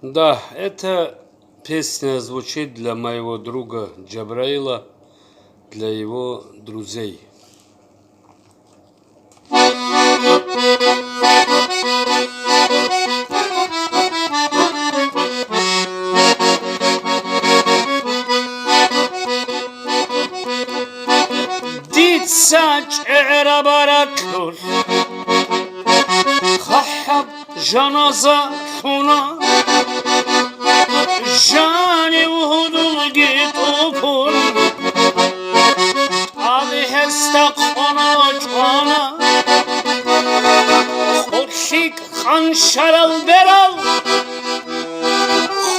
Да, эта песня звучит для моего друга Джабраила, для его друзей. Дитса чера баракур, хахаб жаназа хуна, jani uhudul git okun, abi hesta kona çana, khorshik khansharal beral,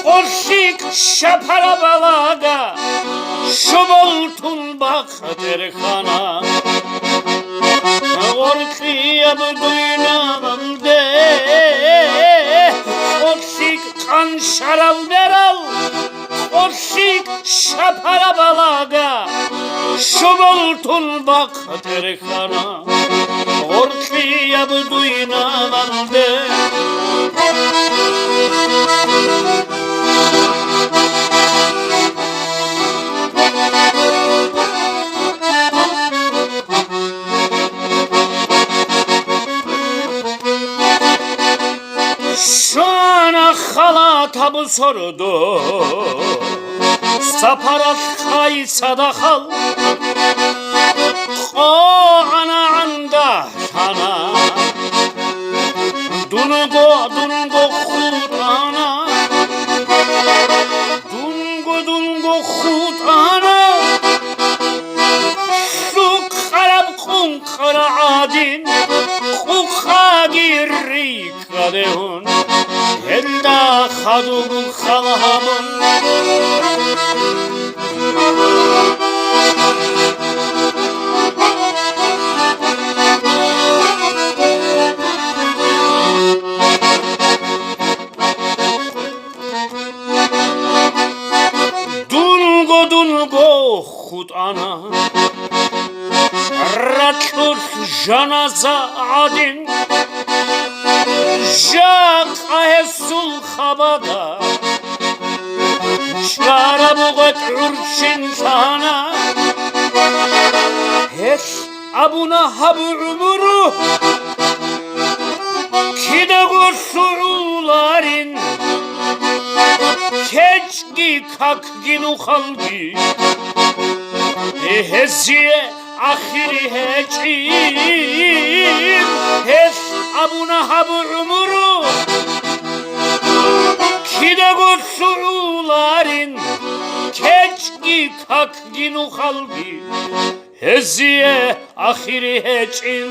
khorshik shapara balaga, shobol tulbak terkhana, gorkiya bduyna balde, khorshik khansharal beral, khorshik shapara balaga, shobol tulbak terkhana, gorkiya bduyna balde. Şana xala tabu sordu, saparat kaysa da xal, o ana anda sana, dungo xut ana, dungo xut ana, şu karab kun kara adin, khagiri kadehun, elda khadub khalhamun. Dungo khut ana, ratur janaza adin, jak ahesul khabada, şarabugat urşin sana, hiç abuna habu umuru, kide gursu'ularin, keçki kakginu khalgi, heziye ahiri hecin, hes abuna habu umuru, kide gursu'ularin, keçki kakginu khalgi, heziye ahiri hecin.